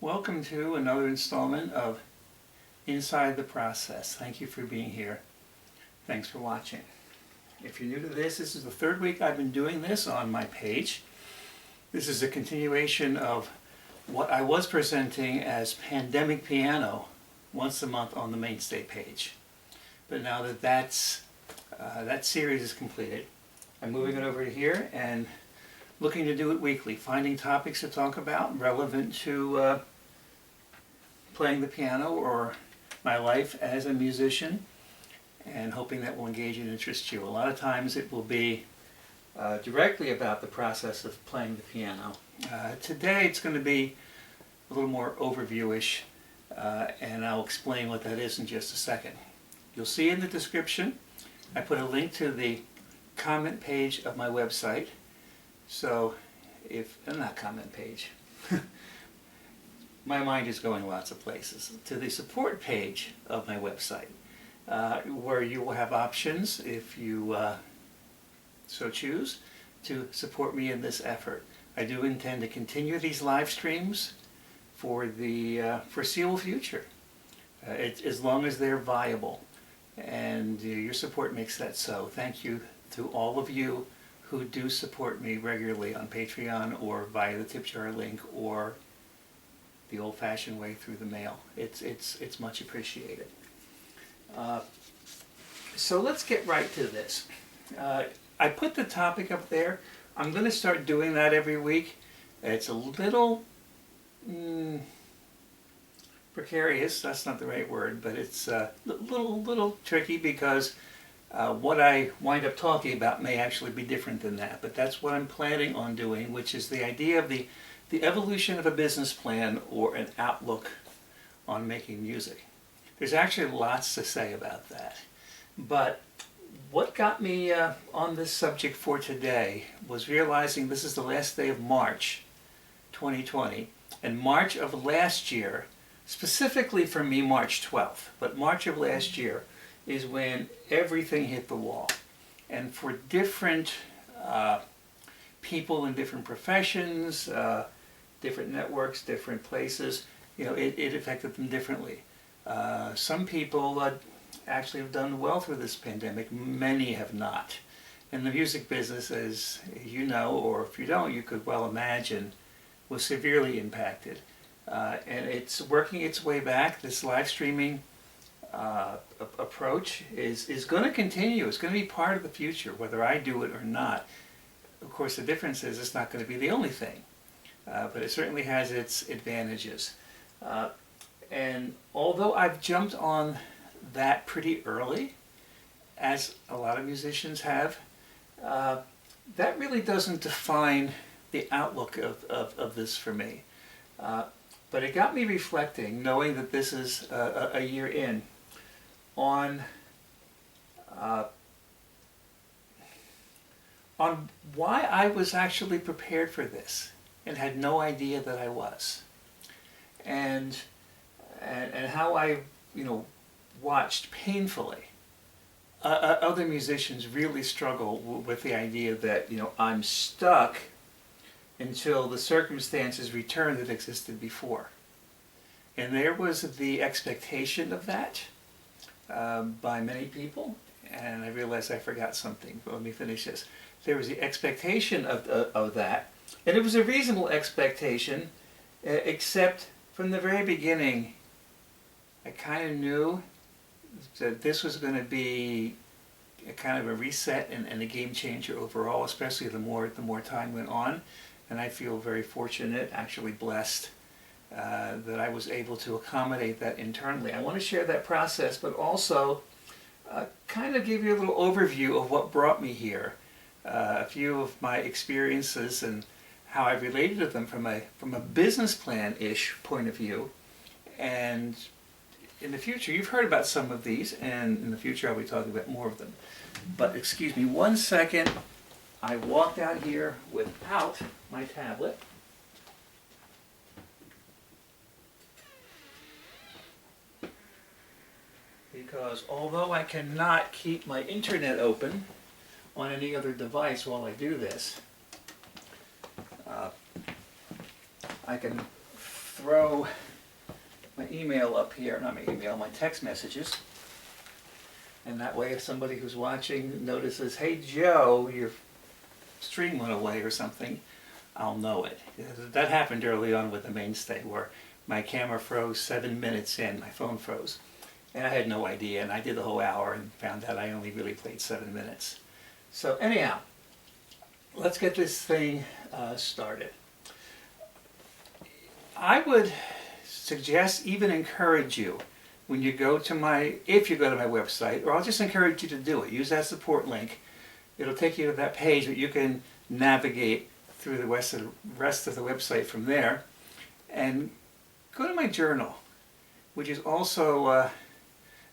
Welcome to another installment of Inside the Process. Thank you for being here. Thanks for watching. If you're new to this is the third week I've been doing this on my page. This is a continuation of what I was presenting as Pandemic Piano once a month on the Mainstay page. But now that that series is completed, I'm moving it over to here and looking to do it weekly, finding topics to talk about relevant to playing the piano or my life as a musician, and hoping that will engage and interest you. A lot of times it will be directly about the process of playing the piano. Today it's going to be a little more overviewish, and I'll explain what that is in just a second. You'll see in the description I put a link to the comment page of my website. So if, not comment page, my mind is going lots of places, to the support page of my website, where you will have options, if you so choose, to support me in this effort. I do intend to continue these live streams for the foreseeable future, as long as they're viable, and your support makes that so. Thank you to all of you who do support me regularly on Patreon or via the tip jar link or the old-fashioned way through the mail. It's much appreciated. So let's get right to this. I put the topic up there. I'm going to start doing that every week. It's a little precarious. That's not the right word, but it's a little tricky because what I wind up talking about may actually be different than that. But that's what I'm planning on doing, which is the idea of the evolution of a business plan or an outlook on making music. There's actually lots to say about that. But what got me on this subject for today was realizing this is the last day of March 2020. And March of last year, specifically for me March 12th, but March of last year is when everything hit the wall. And for different people in different professions, different networks, different places, it affected them differently. Some people actually have done well through this pandemic. Many have not. And the music business, as you know, or if you don't, you could well imagine, was severely impacted. And it's working its way back. This live streaming approach is going to continue. It's going to be part of the future, whether I do it or not. Of course, the difference is it's not going to be the only thing. But it certainly has its advantages. And although I've jumped on that pretty early, as a lot of musicians have, that really doesn't define the outlook of this for me. But it got me reflecting, knowing that this is a year in, on why I was actually prepared for this and had no idea that I was, and how I watched painfully other musicians really struggle with the idea that I'm stuck until the circumstances return that existed before. And there was the expectation of that by many people, and I realized I forgot something, but let me finish this. There was the expectation of that, and it was a reasonable expectation, except from the very beginning I kind of knew that this was going to be a kind of a reset and a game changer overall, especially the more time went on. And I feel very fortunate, actually blessed, that I was able to accommodate that internally. I want to share that process, but also kind of give you a little overview of what brought me here, a few of my experiences and how I related to them from a business plan-ish point of view. And in the future, you've heard about some of these, and in the future I'll be talking about more of them. But excuse me 1 second. I walked out here without my tablet. Because although I cannot keep my internet open on any other device while I do this, I can throw my email up here, not my email, my text messages. And that way if somebody who's watching notices, hey Joe, your stream went away or something, I'll know it. That happened early on with the mainstay where my camera froze 7 minutes in, my phone froze. And I had no idea, and I did the whole hour and found out I only really played 7 minutes. So anyhow, let's get this thing started. I would suggest, even encourage you, when you go to if you go to my website, or I'll just encourage you to do it. Use that support link. It'll take you to that page that you can navigate through the rest of the website from there. And go to my journal, which is also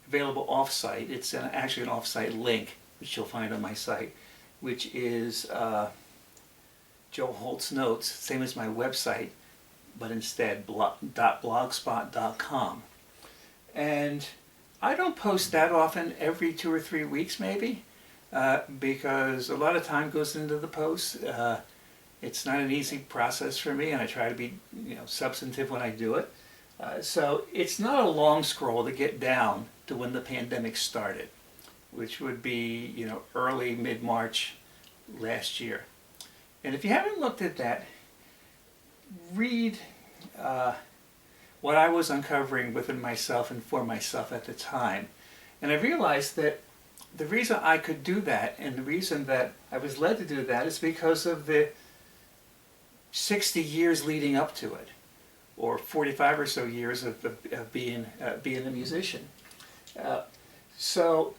available off-site. It's actually an off-site link, which you'll find on my site, which is Joe Holt's Notes, same as my website, but instead .blogspot.com. And I don't post that often, every 2 or 3 weeks maybe, because a lot of time goes into the posts. It's not an easy process for me, and I try to be substantive when I do it. So it's not a long scroll to get down to when the pandemic started, which would be early, mid-March last year. And if you haven't looked at that, read what I was uncovering within myself and for myself at the time. And I realized that the reason I could do that, and the reason that I was led to do that, is because of the 60 years leading up to it, or 45 or so years of being a musician. So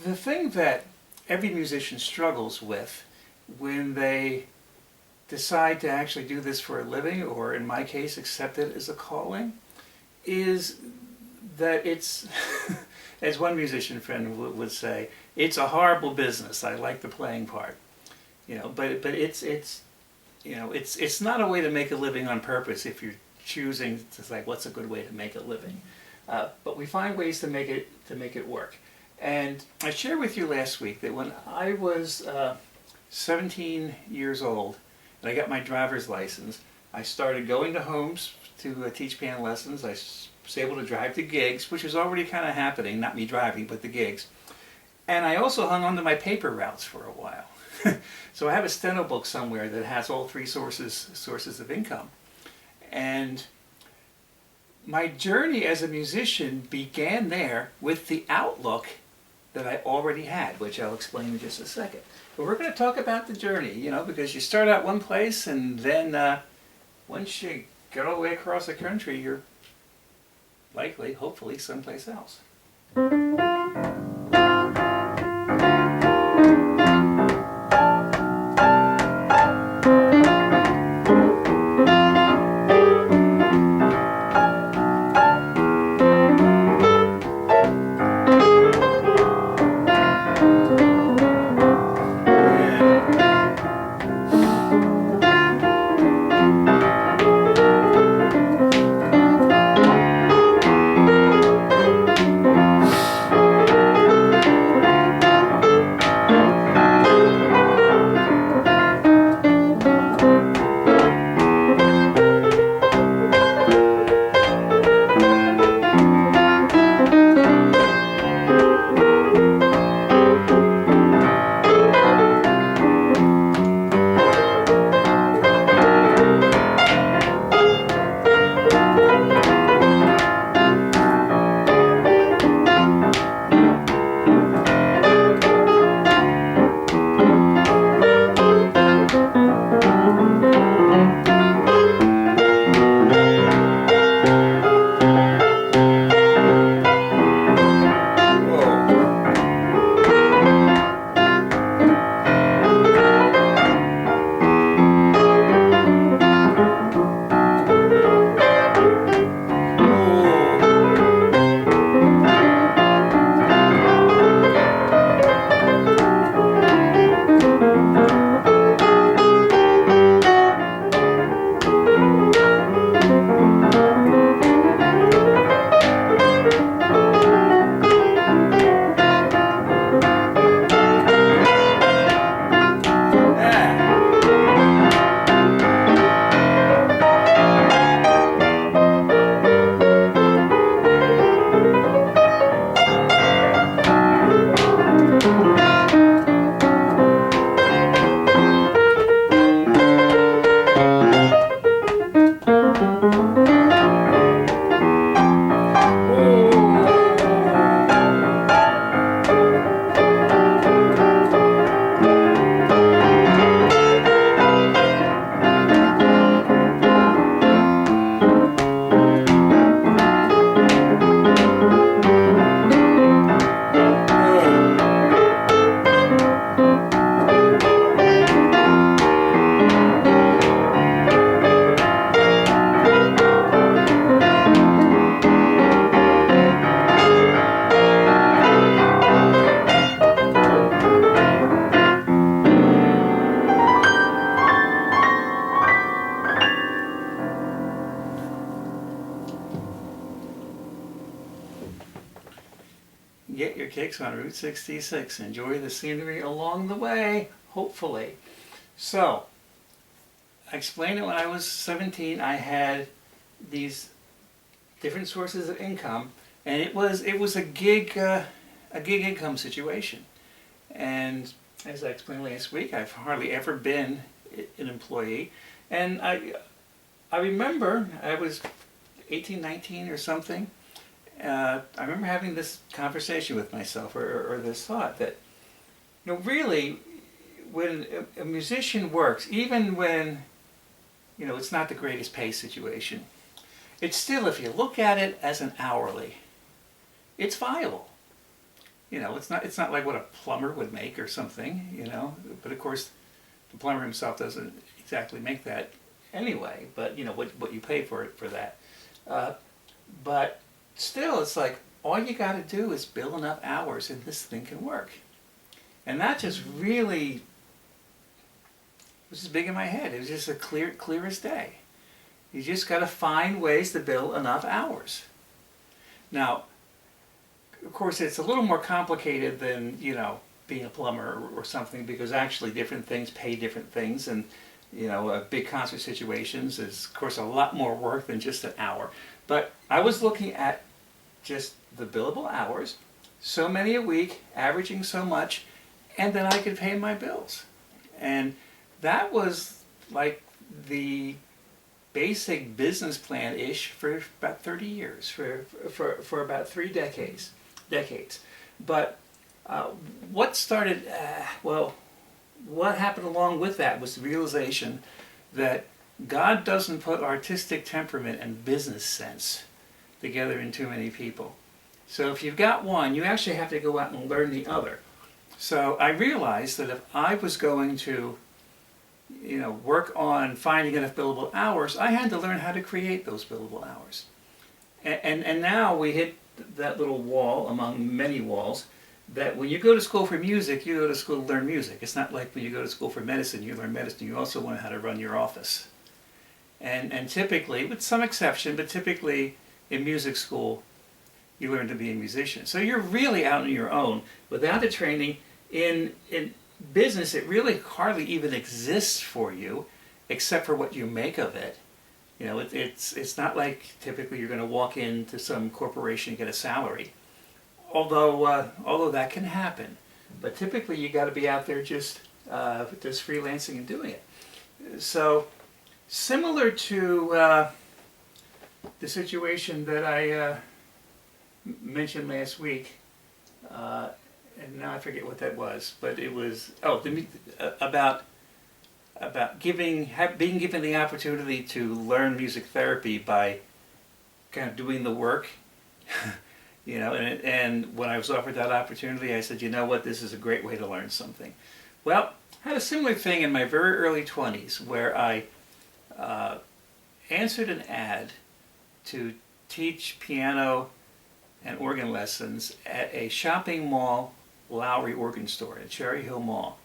the thing that every musician struggles with when they decide to actually do this for a living, or in my case accept it as a calling, is that it's, as one musician friend would say, it's a horrible business. I like the playing part, but it's not a way to make a living on purpose if you're choosing to say what's a good way to make a living. But we find ways to make it work. And I shared with you last week that when I was 17 years old and I got my driver's license, I started going to homes to teach piano lessons. I was able to drive to gigs, which was already kind of happening, not me driving, but the gigs. And I also hung on to my paper routes for a while. So I have a steno book somewhere that has all 3 sources of income. And my journey as a musician began there with the outlook that I already had, which I'll explain in just a second. But we're going to talk about the journey, because you start out one place, and then once you get all the way across the country, you're likely, hopefully, someplace else. Get your kicks on Route 66. Enjoy the scenery along the way, hopefully. So, I explained it when I was 17. I had these different sources of income, and it was a gig income situation. And as I explained last week, I've hardly ever been an employee. And I remember I was 18, 19 or something. I remember having this conversation with myself, or this thought that, really, when a musician works, even when, it's not the greatest pay situation, it's still, if you look at it as an hourly, it's viable. It's not like what a plumber would make or something, but of course, the plumber himself doesn't exactly make that anyway, but, what you pay for that. But still, it's like, all you got to do is bill enough hours and this thing can work. And that just really was just big in my head. It was just clear as day. You just got to find ways to bill enough hours. Now, of course, it's a little more complicated than, being a plumber or something, because actually different things pay different things, and, big concert situations is, of course, a lot more work than just an hour. But I was looking at just the billable hours, so many a week, averaging so much, and then I could pay my bills. And that was like the basic business plan-ish for about 30 years, for about 3 decades. But what started, what happened along with that was the realization that God doesn't put artistic temperament and business sense together in too many people. So if you've got one, you actually have to go out and learn the other. So I realized that if I was going to, work on finding enough billable hours, I had to learn how to create those billable hours. And now we hit that little wall among many walls, that when you go to school for music, you go to school to learn music. It's not like when you go to school for medicine, you learn medicine, you also learn how to run your office. And typically, with some exception, but typically in music school, you learn to be a musician. So you're really out on your own without the training. In business, it really hardly even exists for you, except for what you make of it. It's not like typically you're going to walk into some corporation and get a salary. Although that can happen, but typically you got to be out there just freelancing and doing it. So similar to the situation that I mentioned last week, and now I forget what that was, but it was about being given the opportunity to learn music therapy by kind of doing the work. And when I was offered that opportunity, I said, what, this is a great way to learn something. Well, I had a similar thing in my very early 20s where I answered an ad to teach piano and organ lessons at a shopping mall Lowry organ store at Cherry Hill Mall.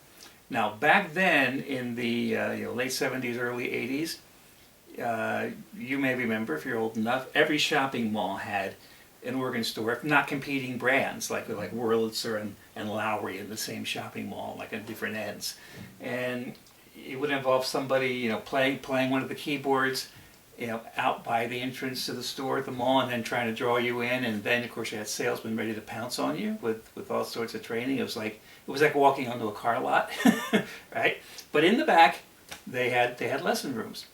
Now, back then, in the late 70s, early 80s, you may remember, if you're old enough, every shopping mall had an organ store, if not competing brands, like Wurlitzer and Lowry in the same shopping mall, like on different ends. And it would involve somebody, playing one of the keyboards, out by the entrance to the store at the mall, and then trying to draw you in. And then, of course, you had salesmen ready to pounce on you with all sorts of training. It was like walking onto a car lot, right? But in the back, they had lesson rooms.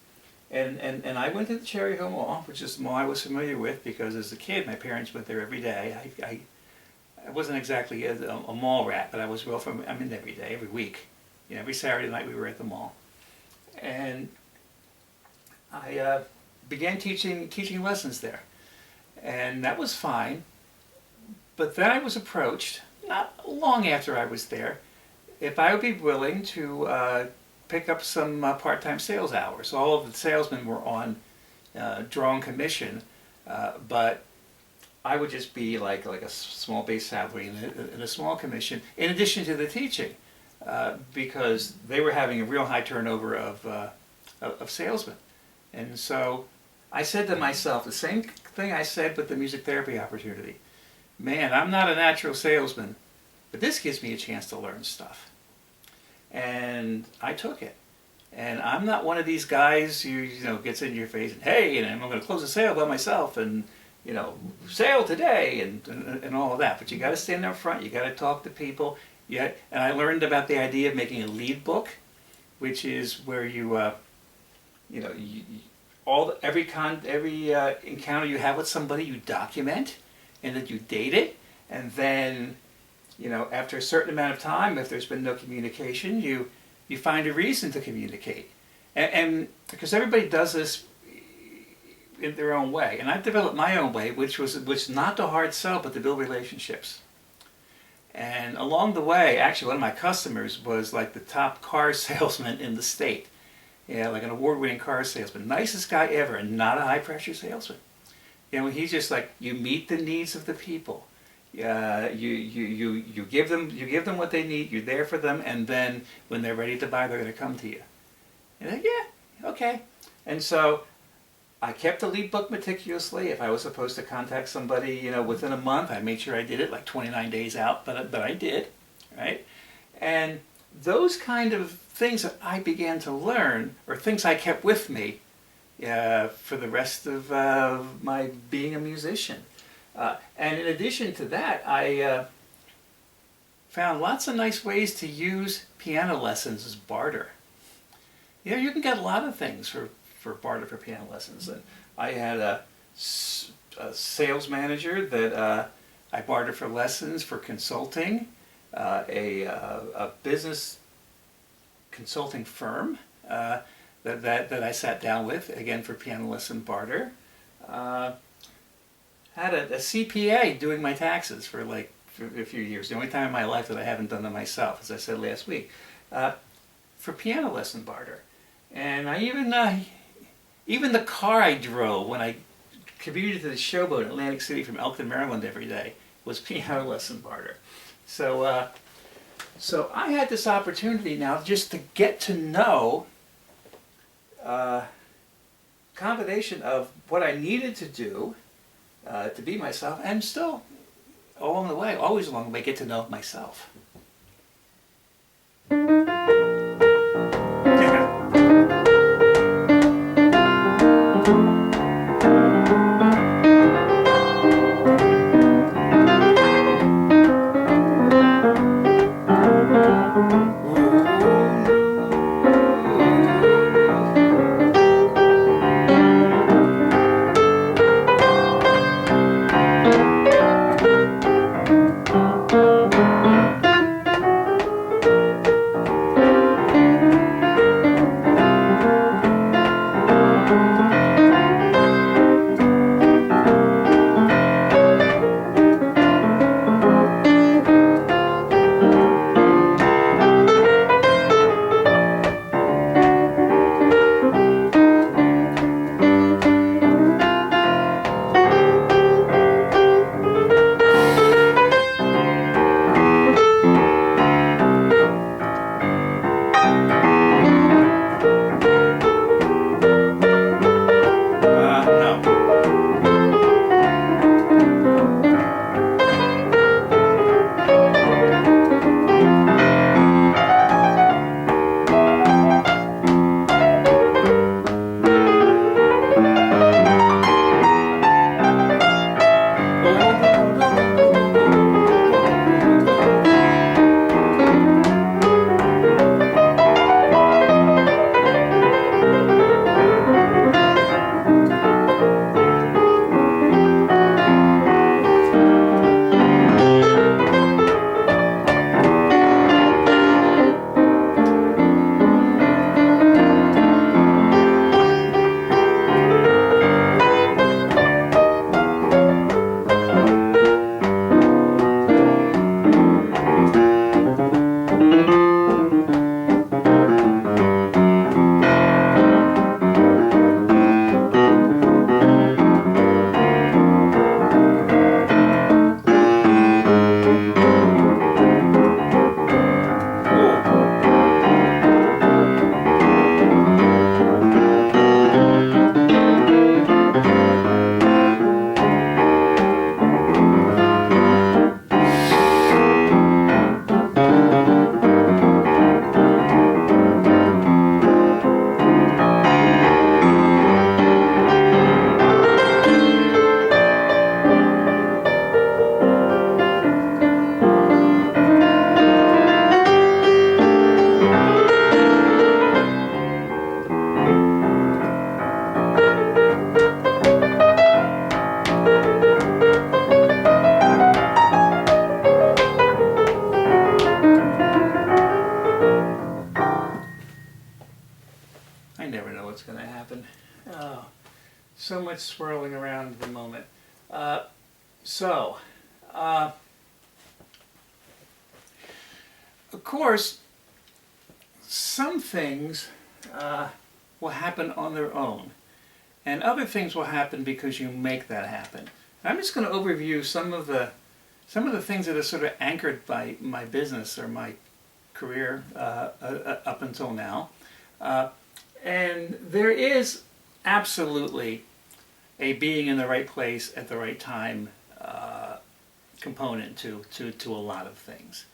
And I went to the Cherry Hill Mall, which is the mall I was familiar with because as a kid my parents went there every day. I wasn't exactly a mall rat, but I was I'm in every day, every week. You know, every Saturday night we were at the mall. And I began teaching lessons there. And that was fine. But then I was approached, not long after I was there, if I would be willing to pick up some part-time sales hours. All of the salesmen were on drawn commission, but I would just be like a small base salary and a small commission in addition to the teaching, because they were having a real high turnover of salesmen. And so I said to myself the same thing I said with the music therapy opportunity. Man, I'm not a natural salesman, but this gives me a chance to learn stuff. And I took it. And I'm not one of these guys who, you know, gets in your face and, hey, and I'm going to close a sale by myself and, you know, sale today and all of that. But you got to stand up front. You got to talk to people. And I learned about the idea of making a lead book, which is where every encounter you have with somebody, you document, and then you date it, and then, you know, after a certain amount of time, if there's been no communication, you find a reason to communicate, and because everybody does this in their own way, and I've developed my own way, which not to hard sell, but to build relationships. And along the way, actually, one of my customers was like the top car salesman in the state. Yeah, like an award-winning car salesman, nicest guy ever, and not a high-pressure salesman. You know, he's just like, you meet the needs of the people. You give them what they need. You're there for them, and then when they're ready to buy, they're going to come to you. And like, yeah, okay. And so I kept the lead book meticulously. If I was supposed to contact somebody, you know, within a month, I made sure I did it, like 29 days out, but I did, right? And those kind of things that I began to learn, or things I kept with me for the rest of my being a musician. And in addition to that, I found lots of nice ways to use piano lessons as barter. You know, you can get a lot of things for barter for piano lessons. And I had a sales manager that I bartered for lessons for consulting, a business consulting firm that I sat down with, again for piano lesson barter. Had a CPA doing my taxes for a few years. The only time in my life that I haven't done them myself, as I said last week, for piano lesson barter. And I even the car I drove when I commuted to the Showboat in Atlantic City from Elkton, Maryland every day was piano lesson barter. So I had this opportunity now just to get to know a combination of what I needed to do to be myself, and still along the way, always along the way, get to know myself. swirling around at the moment. So, of course, some things will happen on their own, and other things will happen because you make that happen. I'm just going to overview some of the things that are sort of anchored by my business or my career up until now. And there is absolutely a being in the right place at the right time component to a lot of things.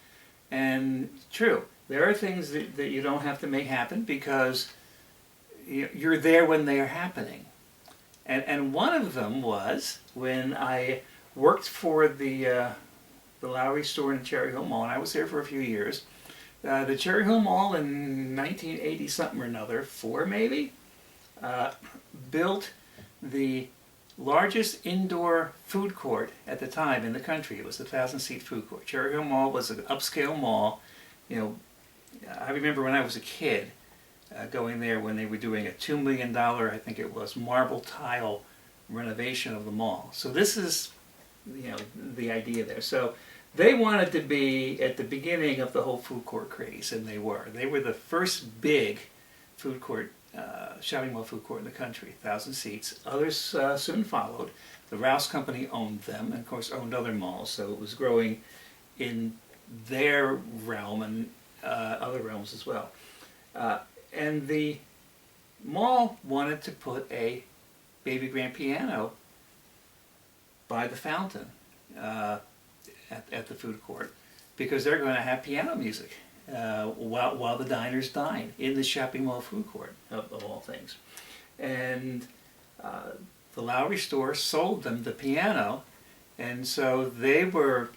And true, there are things that you don't have to make happen because you're there when they are happening. And one of them was when I worked for the Lowry store in Cherry Hill Mall, and I was there for a few years. The Cherry Hill Mall in 1980 something or another, four maybe, built the largest indoor food court at the time in the country. It was a 1,000-seat food court. Cherry Hill Mall was an upscale mall. You know, I remember when I was a kid going there when they were doing a $2 million, I think it was, marble tile renovation of the mall. So this is, you know, the idea there. So they wanted to be at the beginning of the whole food court craze, and they were. They were the first big food court, shopping mall food court in the country, 1,000 seats. Others soon followed. The Rouse Company owned them, and of course owned other malls, so it was growing in their realm and other realms as well. And the mall wanted to put a baby grand piano by the fountain at the food court, because they're going to have piano music while the diners dine in the shopping mall food court, of all things. And the Lowry store sold them the piano, and so they were,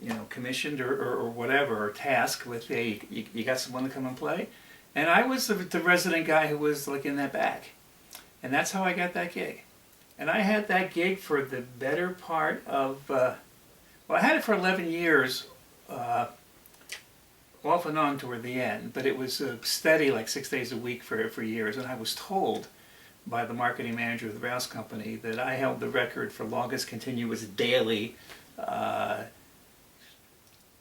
you know, commissioned or whatever, or tasked with, hey, you got someone to come and play? And I was the resident guy who was like in that back. And that's how I got that gig. And I had that gig for the better part of, well, I had it for 11 years, off and on toward the end, but it was steady, like 6 days a week for years. And I was told by the marketing manager of the Rouse Company that I held the record for longest continuous daily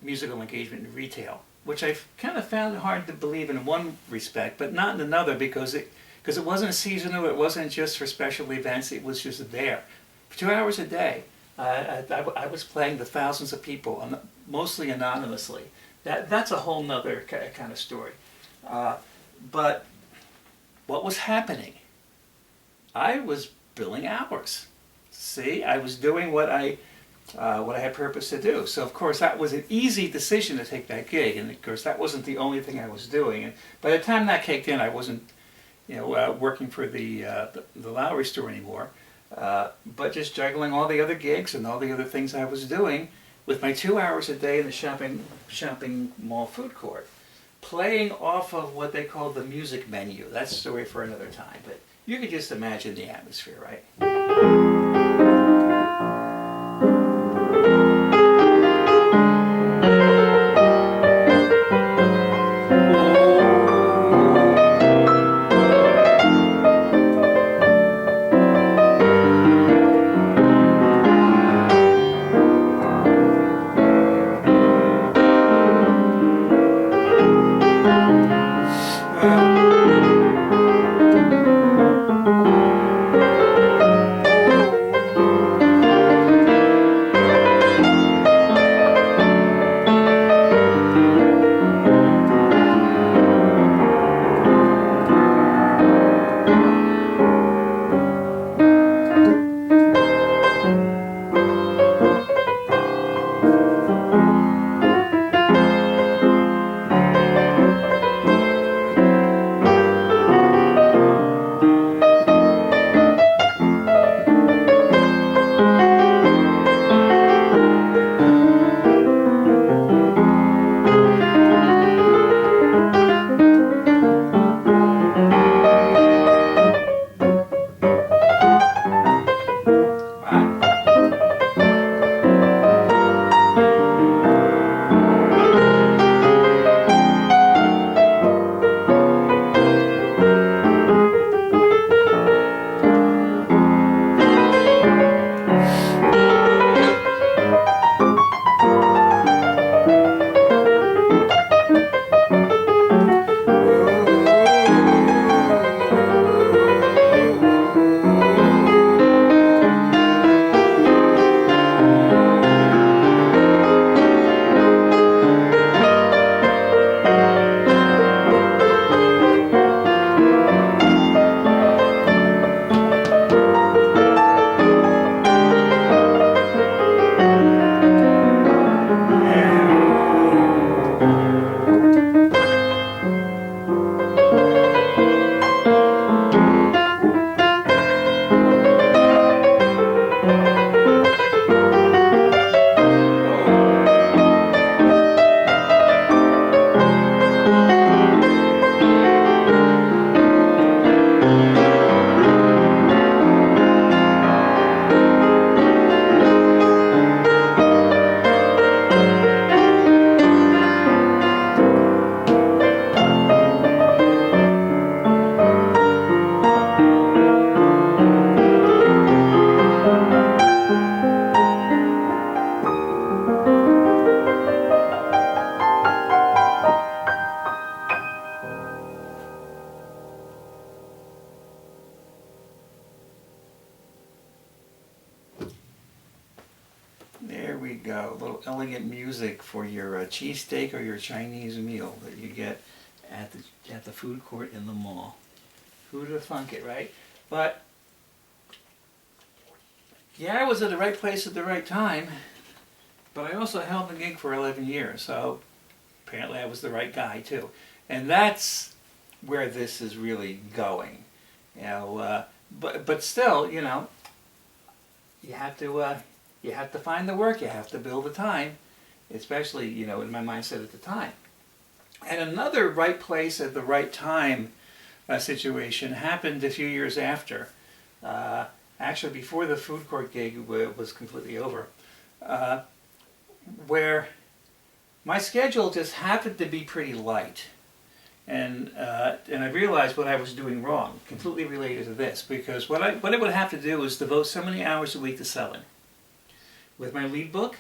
musical engagement in retail, which I kind of found hard to believe in one respect, but not in another, because it wasn't seasonal, it wasn't just for special events, it was just there. For 2 hours a day, I was playing to thousands of people, mostly anonymously. That's a whole nother kind of story. But what was happening? I was billing hours. See, I was doing what I had purpose to do. So of course that was an easy decision to take that gig, and of course that wasn't the only thing I was doing. And by the time that kicked in, I wasn't, you know, working for the Lowry store anymore, but just juggling all the other gigs and all the other things I was doing with my 2 hours a day in the shopping mall food court, playing off of what they called the music menu. That's a story for another time, but you could just imagine the atmosphere, right? we go. A little elegant music for your cheesesteak or your Chinese meal that you get at the food court in the mall. Who'd have thunk it, right? But yeah, I was at the right place at the right time, but I also held the gig for 11 years, so apparently I was the right guy too. And that's where this is really going. You know, but still, you know, you have to find the work, you have to build the time, especially, you know, in my mindset at the time. And another right place at the right time situation happened a few years after. Actually, before the food court gig was completely over, where my schedule just happened to be pretty light. And I realized what I was doing wrong, completely related to this, because what I would have to do is devote so many hours a week to selling. With my lead book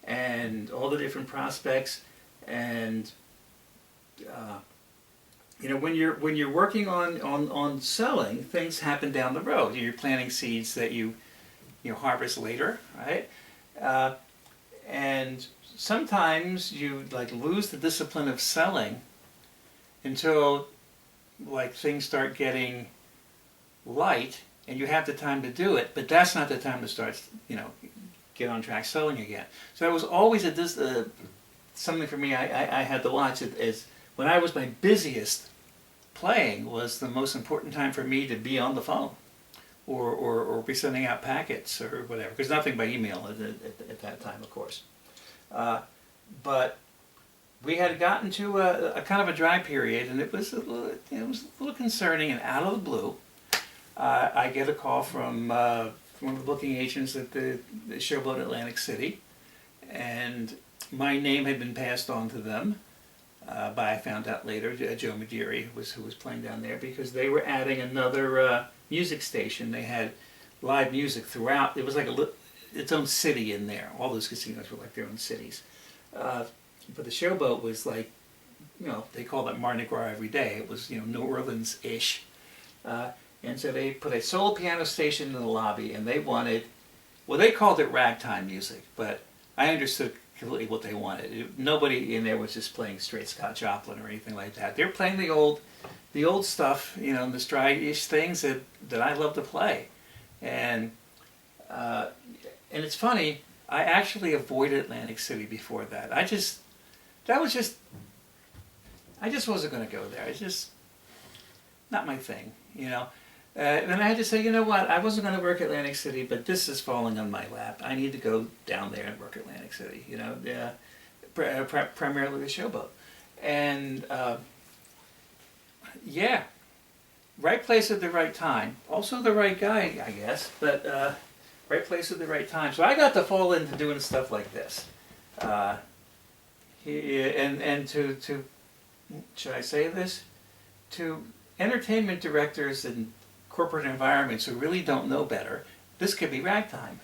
and all the different prospects, and you know, when you're working on selling, things happen down the road. You're planting seeds that you harvest later, right? And sometimes you like lose the discipline of selling until like things start getting light and you have the time to do it, but that's not the time to start, you know, get on track selling again. So it was always something for me I had to watch. It as when I was my busiest, playing was the most important time for me to be on the phone or be sending out packets or whatever, because nothing by email at that time, of course. But we had gotten to a kind of a dry period, and it was a little concerning. And out of the blue, I get a call from one of the booking agents at the Showboat Atlantic City, and my name had been passed on to them by, I found out later, Joe Mediri, who was playing down there, because they were adding another music station. They had live music throughout. It was like its own city in there. All those casinos were like their own cities. But the Showboat was like, you know, they called it Mardi Gras every day. It was, you know, New Orleans-ish. And so they put a solo piano station in the lobby, and they wanted, well, they called it ragtime music, but I understood completely what they wanted. Nobody in there was just playing straight Scott Joplin or anything like that. They were playing the old stuff, you know, the stride-ish things that I love to play. And it's funny, I actually avoided Atlantic City before that. I just wasn't going to go there. It's just not my thing, you know. And I had to say, you know what, I wasn't going to work Atlantic City, but this is falling on my lap. I need to go down there and work Atlantic City, you know, primarily the Showboat. And yeah, right place at the right time. Also the right guy, I guess, but right place at the right time. So I got to fall into doing stuff like this. And to should I say this? To entertainment directors and corporate environments who really don't know better, this could be ragtime.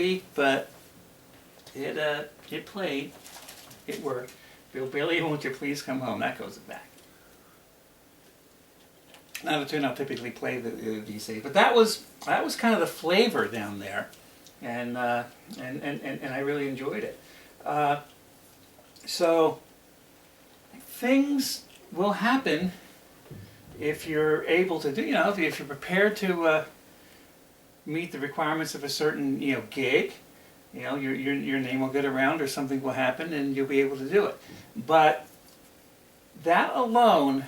week, but it played. It worked. Bill Bailey, won't you please come home? That goes back. Not a tune I'll typically play these days, but that was kind of the flavor down there, and I really enjoyed it. So things will happen if you're able to do, if you're prepared to meet the requirements of a certain gig. Your name will get around, or something will happen, and you'll be able to do it. But that alone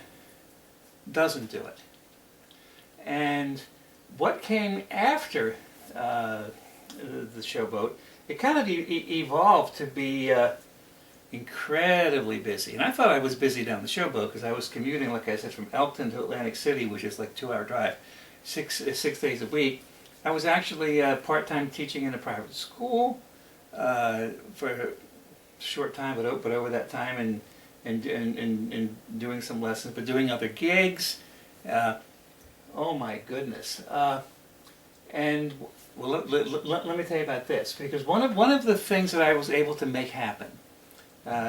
doesn't do it. And what came after the Showboat, it kind of evolved to be incredibly busy. And I thought I was busy down the Showboat because I was commuting, like I said, from Elkton to Atlantic City, which is like a 2-hour drive, six days a week. I was actually part-time teaching in a private school for a short time, but over that time, and doing some lessons, but doing other gigs. Oh my goodness! And well, let me tell you about this, because one of the things that I was able to make happen.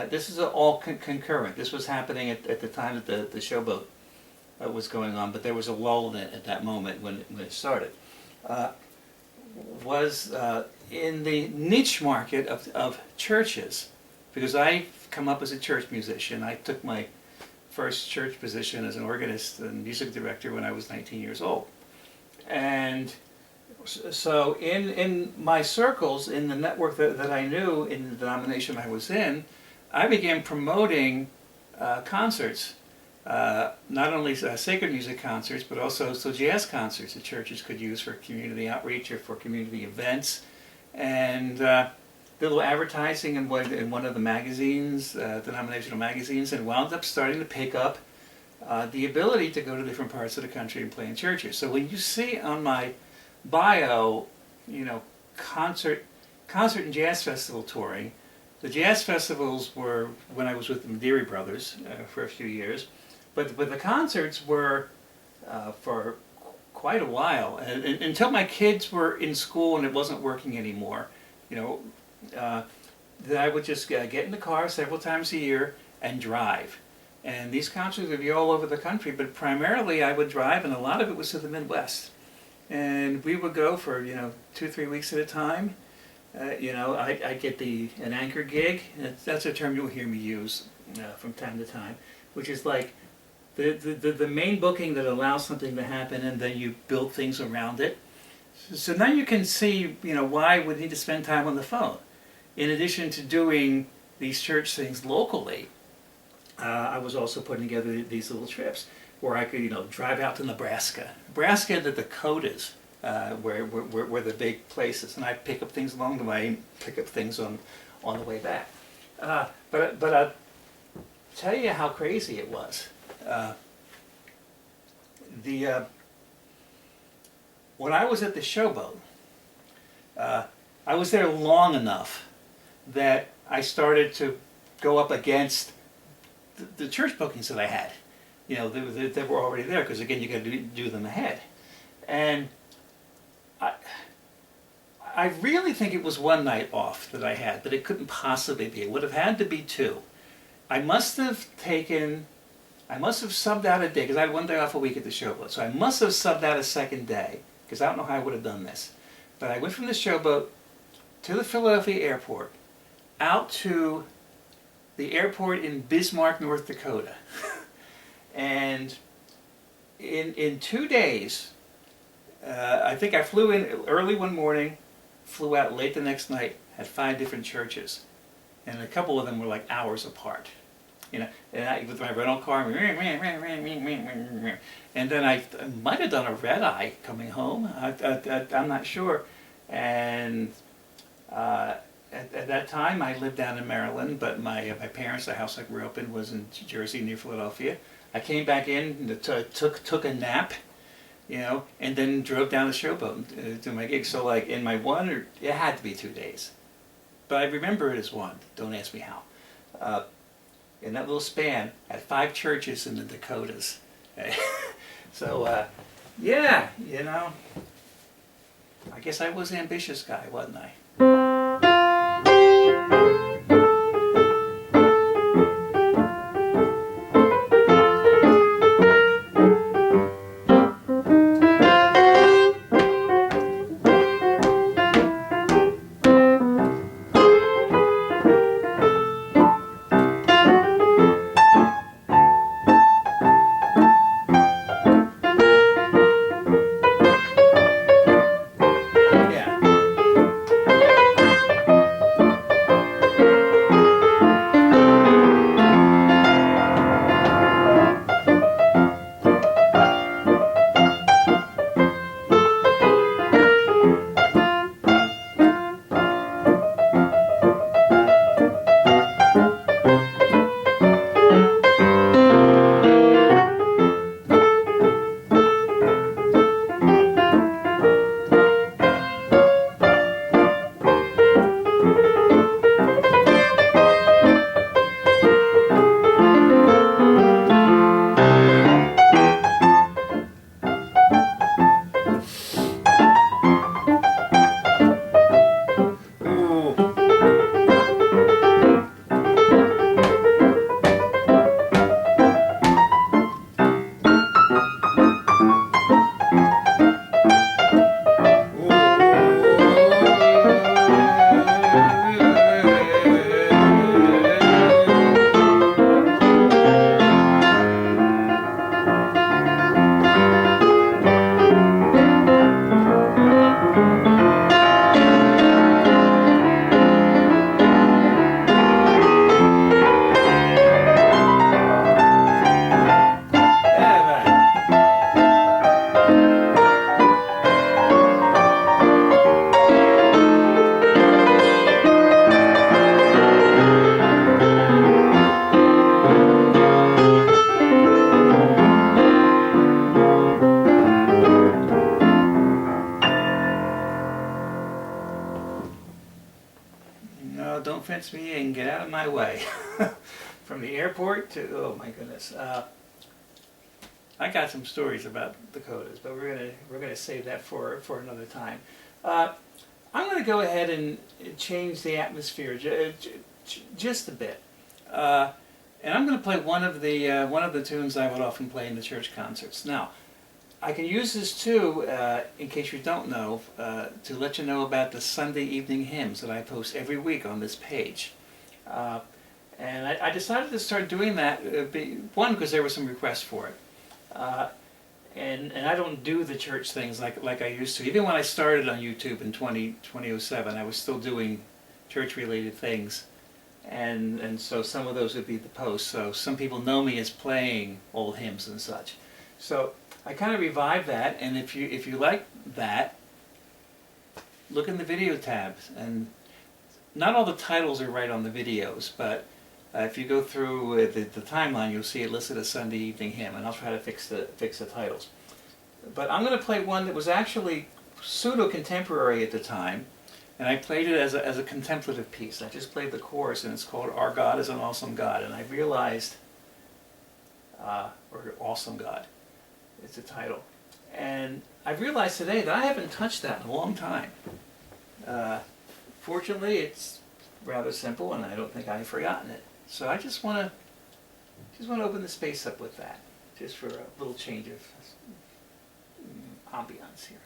This is all concurrent. This was happening at the time that the Showboat was going on, but there was a lull in it at that moment when it started. Was in the niche market of churches, because I come up as a church musician. I took my first church position as an organist and music director when I was 19 years old. And so in my circles, in the network that I knew, in the denomination I was in, I began promoting concerts, not only sacred music concerts, but also jazz concerts that churches could use for community outreach or for community events. And little advertising in one of the magazines, denominational magazines, and wound up starting to pick up the ability to go to different parts of the country and play in churches. So when you see on my bio, concert and jazz festival touring, the jazz festivals were when I was with the Mederi Brothers for a few years, but the concerts were for quite a while, until my kids were in school and it wasn't working anymore. That I would just get in the car several times a year and drive. And these concerts would be all over the country, but primarily I would drive, and a lot of it was to the Midwest. And we would go for 2-3 weeks at a time. I'd get an anchor gig. That's a term you'll hear me use from time to time, which is like the main booking that allows something to happen, and then you build things around it. So now you can see why we need to spend time on the phone. In addition to doing these church things locally, I was also putting together these little trips where I could drive out to Nebraska, and the Dakotas, where the big places, and I pick up things along the way, pick up things on the way back. But I'll tell you how crazy it was. When I was at the Showboat, I was there long enough that I started to go up against the church bookings that I had. They were already there, because again, you got to do them ahead. And I really think it was one night off that I had, but it couldn't possibly be. It would have had to be 2. I must have subbed out a day, because I had 1 day off a week at the Showboat. So I must have subbed out a second day, because I don't know how I would have done this. But I went from the Showboat to the Philadelphia airport, out to the airport in Bismarck, North Dakota. And in 2 days, I think I flew in early one morning, flew out late the next night, had 5 different churches. And a couple of them were like hours apart. And with my rental car, and then I might have done a red eye coming home. I'm not sure. And at that time, I lived down in Maryland, but my parents, the house I grew up in, was in Jersey near Philadelphia. I came back in, took a nap, and then drove down the Showboat to my gig. So like in my it had to be 2 days, but I remember it as 1. Don't ask me how. In that little span, at 5 churches in the Dakotas. So yeah, I guess I was an ambitious guy, wasn't I? Don't fence me in, get out of my way. From the airport to, oh my goodness. I got some stories about Dakotas, but we're gonna save that for another time. I'm gonna go ahead and change the atmosphere just a bit, and I'm gonna play one of the tunes I would often play in the church concerts. Now, I can use this too, in case you don't know, to let you know about the Sunday evening hymns that I post every week on this page. And I decided to start doing that, one, because there were some requests for it. And I don't do the church things like I used to. Even when I started on YouTube in 2007, I was still doing church-related things. And so some of those would be the posts. So some people know me as playing old hymns and such. So I kind of revived that, and if you like that, look in the video tabs. And not all the titles are right on the videos, but if you go through the timeline, you'll see it listed as Sunday Evening Hymn, and I'll try to fix the titles. But I'm going to play one that was actually pseudo-contemporary at the time, and I played it as a contemplative piece. I just played the chorus, and it's called Our God is an Awesome God, and I realized, or Awesome God, it's the title. And I've realized today that I haven't touched that in a long time. Fortunately, it's rather simple, and I don't think I've forgotten it. So I just want to open the space up with that, just for a little change of ambiance here.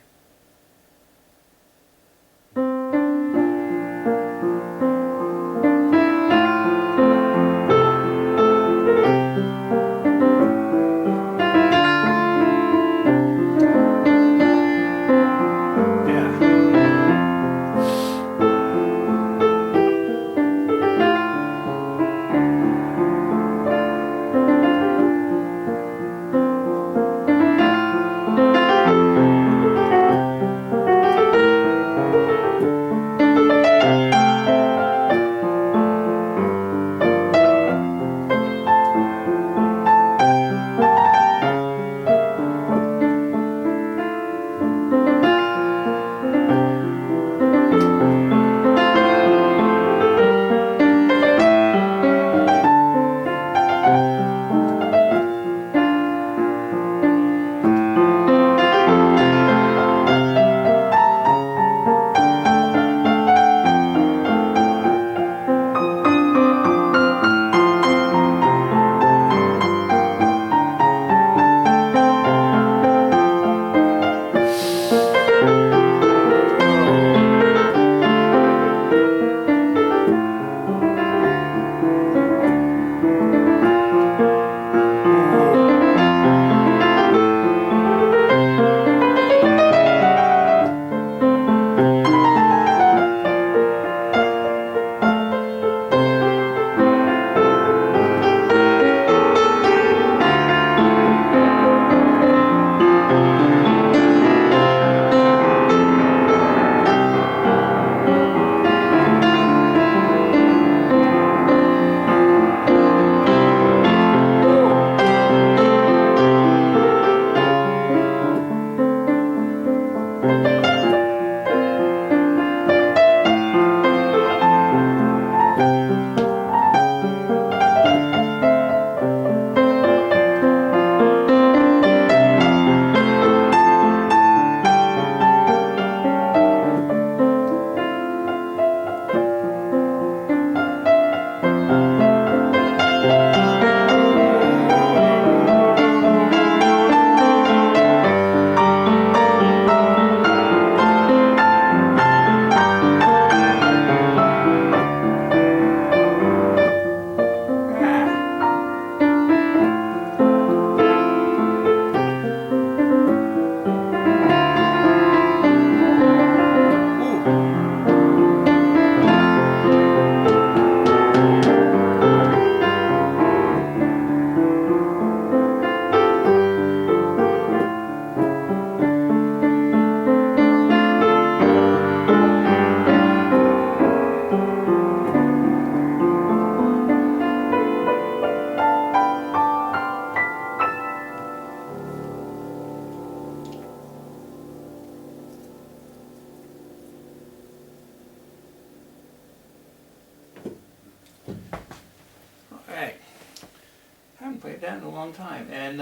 haven't played that in a long time. And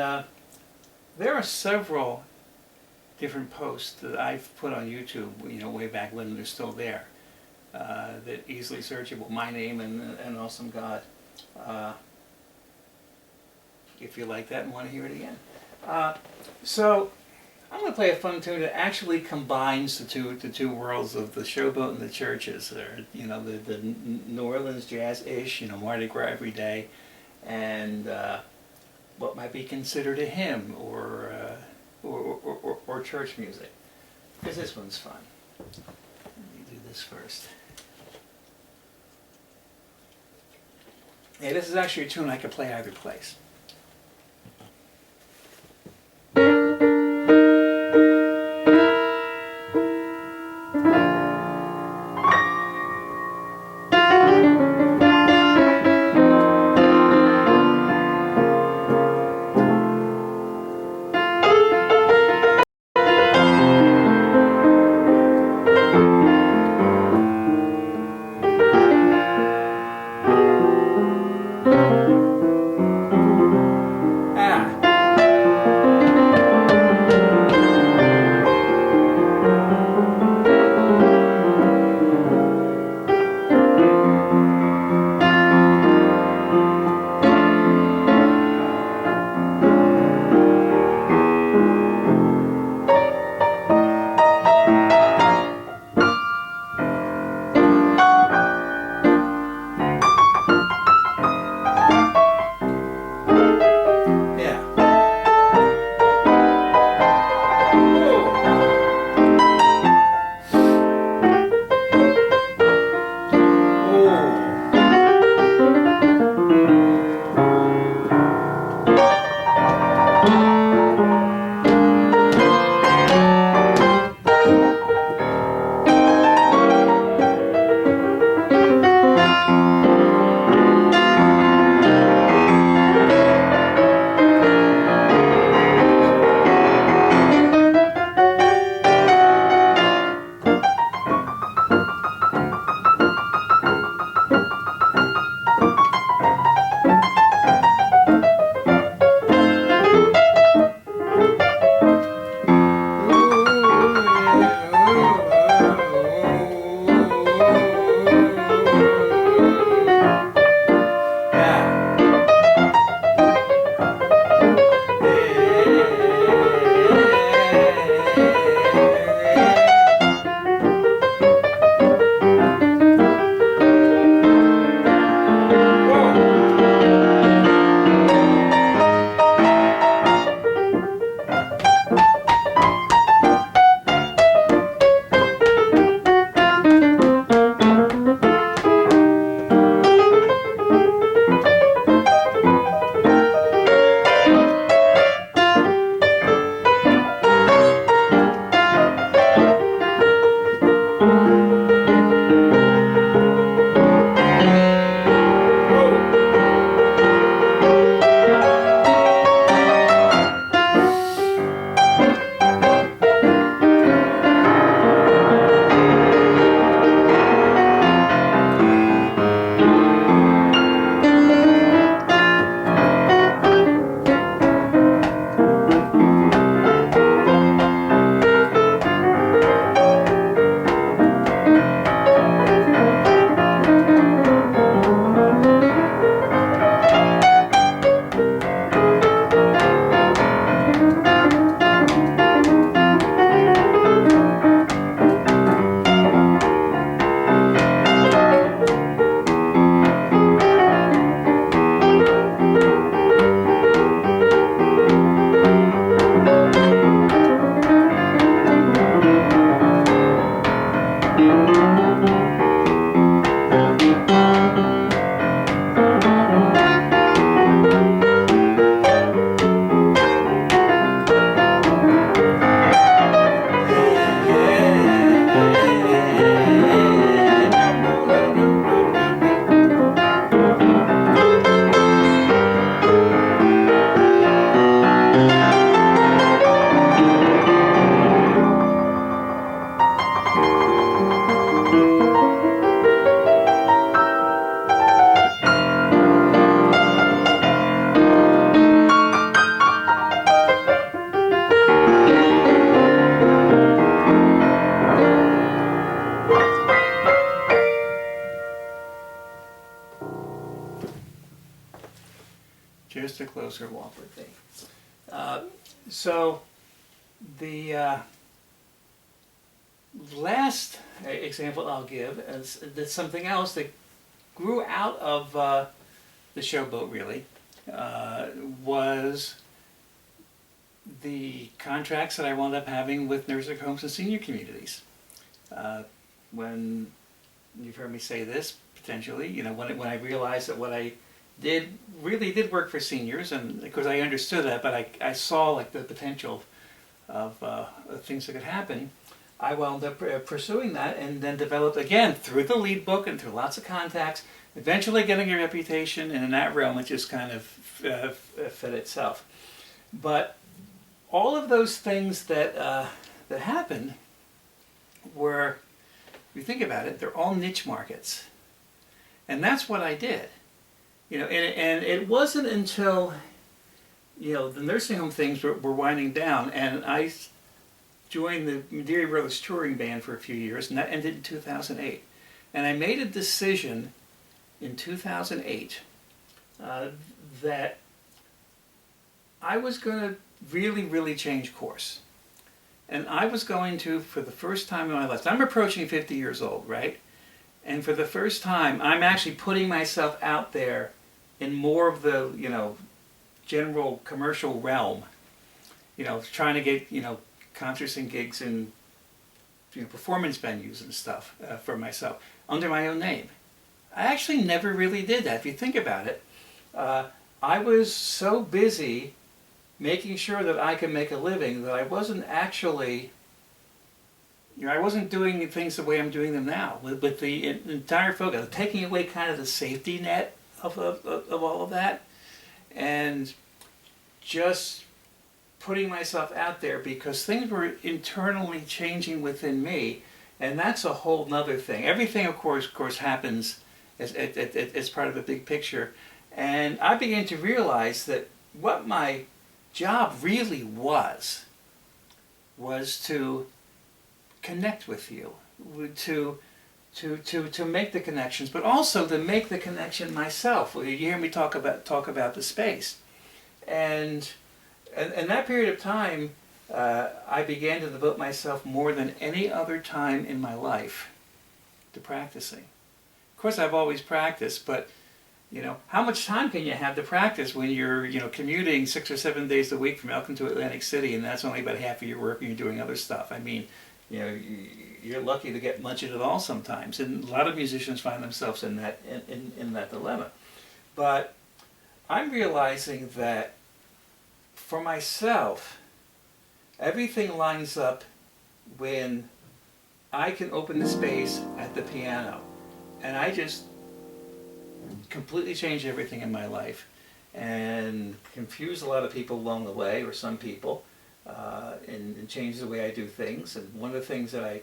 there are several different posts that I've put on YouTube, you know, way back when they're still there, that easily searchable. My name and Awesome God. If you like that and want to hear it again. So I'm going to play a fun tune that actually combines the two worlds of the showboat and the churches. Or, you know, the New Orleans jazz-ish, you know, Mardi Gras every day, and what might be considered a hymn or church music. Because this one's fun. Let me do this first. Yeah, this is actually a tune I could play either place. just to close her walk with me. So the last example I'll give is that's something else that grew out of the showboat, really, was the contracts that I wound up having with nursing homes and senior communities. When you've heard me say this, potentially, you know, when I realized that what I did really did work for seniors, and of course I understood that, but I saw like the potential of things that could happen. I wound up pursuing that, and then developed again through the lead book and through lots of contacts, eventually getting a reputation, and in that realm it just kind of fed itself. But all of those things that that happened were, if you think about it, they're all niche markets, and that's what I did. You know, and it wasn't until, you know, the nursing home things were winding down, and I joined the Madeira Brothers touring band for a few years, and that ended in 2008. And I made a decision in 2008 that I was going to really change course. And I was going to, for the first time in my life, I'm approaching 50 years old, right? And for the first time, I'm actually putting myself out there in more of the, you know, general commercial realm. You know, trying to get, you know, concerts and gigs and, you know, performance venues and stuff for myself under my own name. I actually never really did that. If you think about it, I was so busy making sure that I could make a living that I wasn't actually, you know, I wasn't doing things the way I'm doing them now, with the entire focus, taking away kind of the safety net of all of that, and just putting myself out there because things were internally changing within me, and that's a whole nother thing. Everything, of course, happens as part of a big picture, and I began to realize that what my job really was to connect with you, to make the connections, but also to make the connection myself. You hear me talk about the space, and that period of time, I began to devote myself more than any other time in my life to practicing. Of course, I've always practiced, but you know, how much time can you have to practice when you're, you know, commuting 6 or 7 days a week from Elkin to Atlantic City, and that's only about half of your work and you're doing other stuff? I mean, you know, you're lucky to get much of it all sometimes, and a lot of musicians find themselves in that dilemma. But I'm realizing that for myself, everything lines up when I can open the space at the piano, and I just completely change everything in my life and confuse a lot of people along the way, or some people, and change the way I do things. And one of the things that I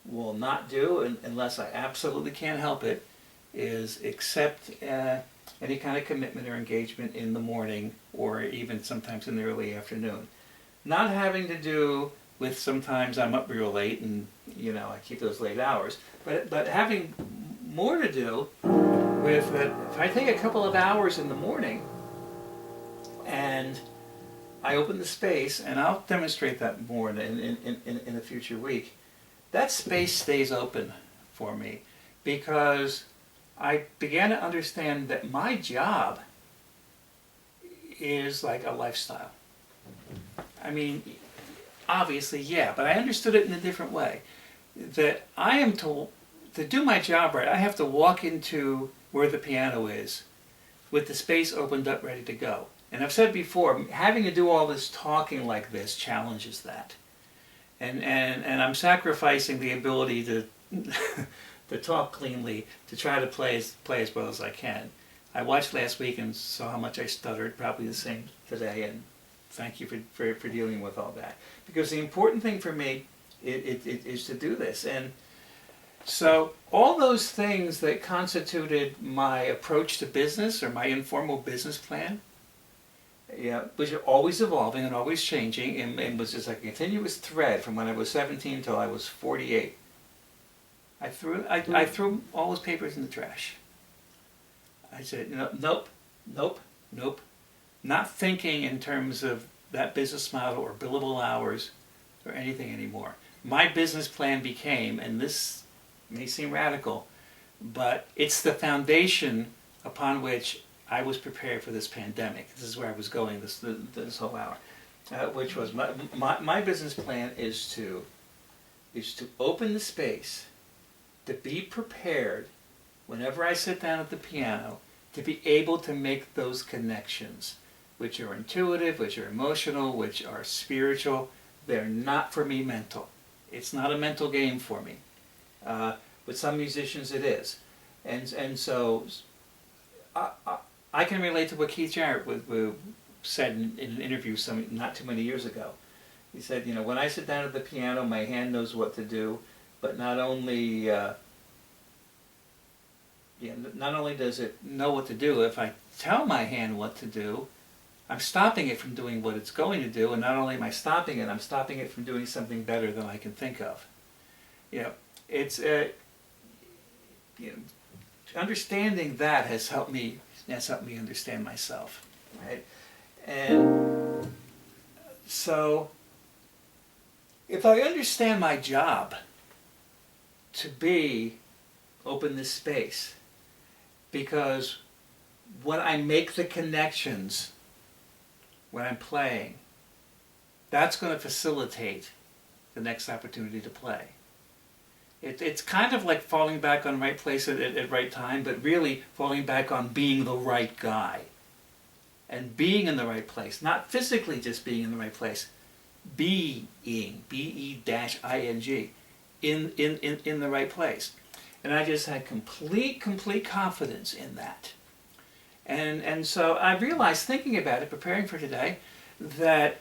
will not do, unless I absolutely can't help it, is accept any kind of commitment or engagement in the morning, or even sometimes in the early afternoon. Not having to do with sometimes I'm up real late and, you know, I keep those late hours, but having more to do with that. If I take a couple of hours in the morning and I open the space, and I'll demonstrate that more in a future week, that space stays open for me because I began to understand that my job is like a lifestyle. I mean, obviously, yeah, but I understood it in a different way. That I am to do my job right, I have to walk into where the piano is with the space opened up, ready to go. And I've said before, having to do all this talking like this challenges that. And I'm sacrificing the ability to to talk cleanly, to try to play as well as I can. I watched last week and saw how much I stuttered, probably the same today, and thank you for dealing with all that. Because the important thing for me is to do this. And so all those things that constituted my approach to business, or my informal business plan, yeah, which are always evolving and always changing, and was just like a continuous thread from when I was 17 until I was 48. I threw all those papers in the trash. I said, nope. not thinking in terms of that business model or billable hours or anything anymore. My business plan became, and this may seem radical, but it's the foundation upon which I was prepared for this pandemic. This is where I was going this whole hour, which was my business plan is to open the space, to be prepared whenever I sit down at the piano, to be able to make those connections, which are intuitive, which are emotional, which are spiritual. They're not for me mental. It's not a mental game for me. With some musicians it is. And so I can relate to what Keith Jarrett said in an interview not too many years ago. He said, you know, when I sit down at the piano, my hand knows what to do, but not only does it know what to do, if I tell my hand what to do, I'm stopping it from doing what it's going to do, and not only am I stopping it, I'm stopping it from doing something better than I can think of. You know, it's understanding that has helped me understand myself, right? And so, if I understand my job to be open this space, because when I make the connections when I'm playing, that's going to facilitate the next opportunity to play. It's kind of like falling back on right place at right time, but really falling back on being the right guy and being in the right place, not physically just being in the right place, being, B-E-I-N-G, in the right place. And I just had complete confidence in that. And so I realized, thinking about it, preparing for today, that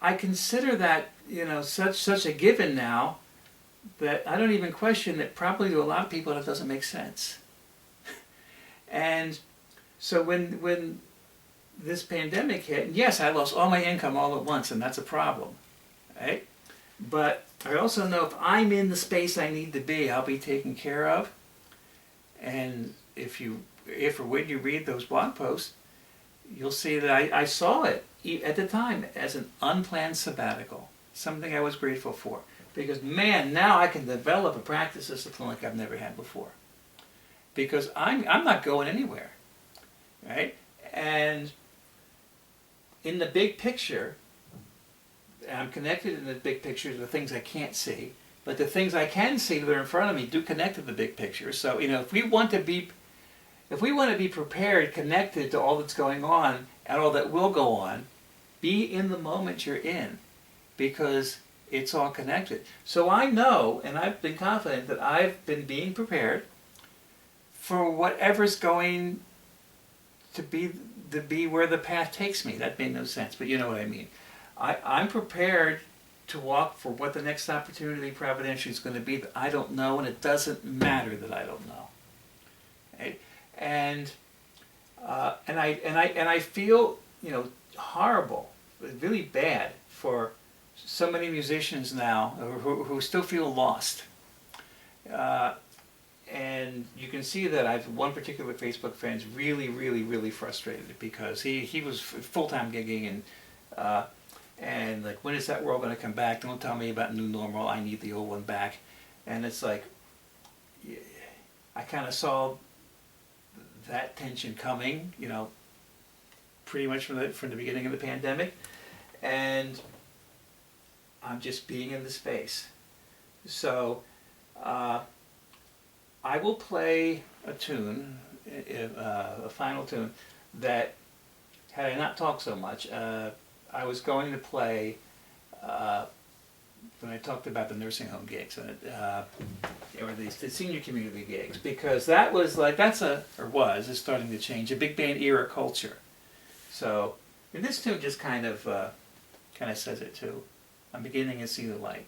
I consider that, you know, such a given now, that I don't even question that probably to a lot of people that doesn't make sense. And so when this pandemic hit, and yes, I lost all my income all at once, and that's a problem, right? But I also know if I'm in the space I need to be, I'll be taken care of. And if or when you read those blog posts, you'll see that I saw it at the time as an unplanned sabbatical, something I was grateful for. Because, man, now I can develop a practice discipline like I've never had before. Because I'm not going anywhere, right? And in the big picture, I'm connected in the big picture to the things I can't see, but the things I can see that are in front of me do connect to the big picture. So, you know, if we want to be prepared, connected to all that's going on and all that will go on, be in the moment you're in, because it's all connected. So I know, and I've been confident that I've been being prepared for whatever's going to be where the path takes me. That made no sense, but you know what I mean. I'm prepared to walk for what the next opportunity providentially is going to be that I don't know, and it doesn't matter that I don't know. Right? And I feel, you know, horrible, really bad for so many musicians now who still feel lost. And you can see that one particular Facebook fan is really frustrated because he was full-time gigging and like, when is that world going to come back? Don't tell me about new normal. I need the old one back. And it's like, I kind of saw that tension coming, you know, pretty much from the beginning of the pandemic. And I'm just being in the space. So I will play a tune, a final tune, that, had I not talked so much, I was going to play when I talked about the nursing home gigs or the senior community gigs, because that was like, is starting to change, a big band era culture. So, and this tune just kind of says it too. I'm beginning to see the light,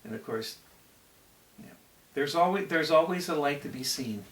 and of course, you know, there's always a light to be seen.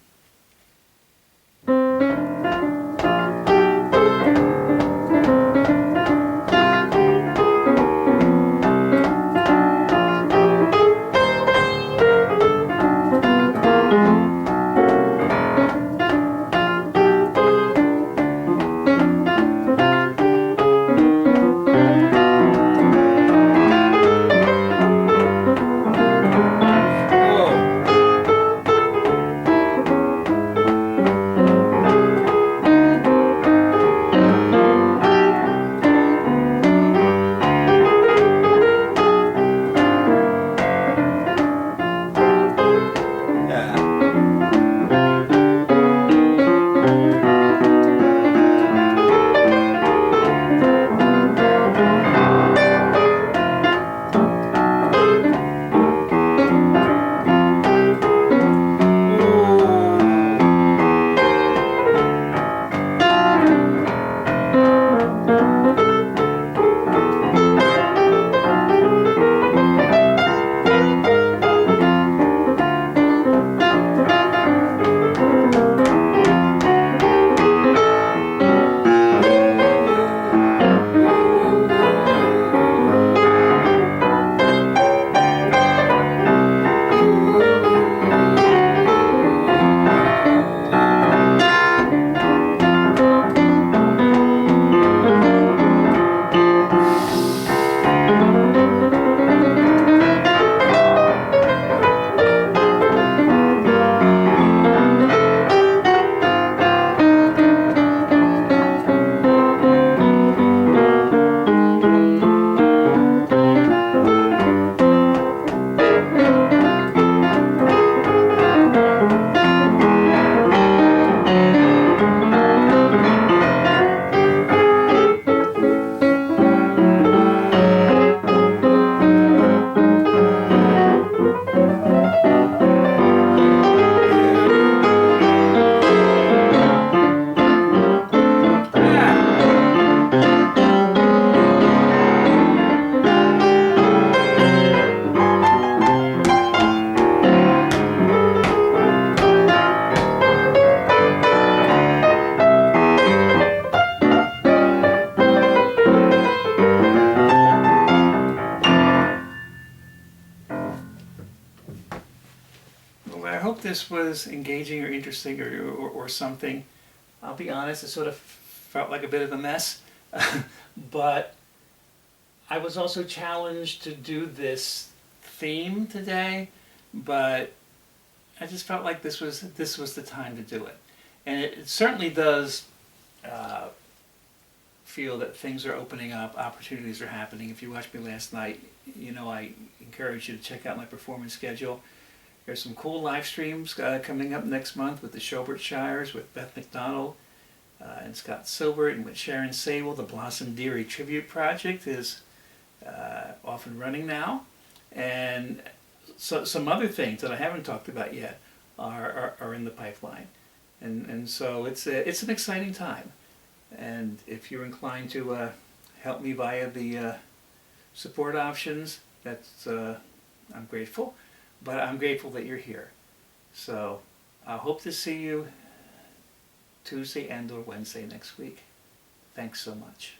was engaging or interesting or something. I'll be honest, it sort of felt like a bit of a mess. But I was also challenged to do this theme today, but I just felt like this was the time to do it. And it certainly does feel that things are opening up, opportunities are happening. If you watched me last night, you know I encourage you to check out my performance schedule. There's some cool live streams coming up next month with the Schobert Shires, with Beth McDonald and Scott Silbert, and with Sharon Sable. The Blossom Deary Tribute Project is off and running now. And so some other things that I haven't talked about yet are in the pipeline. And so it's an exciting time. And if you're inclined to help me via the support options, that's I'm grateful. But I'm grateful that you're here. So I hope to see you Tuesday and or Wednesday next week. Thanks so much.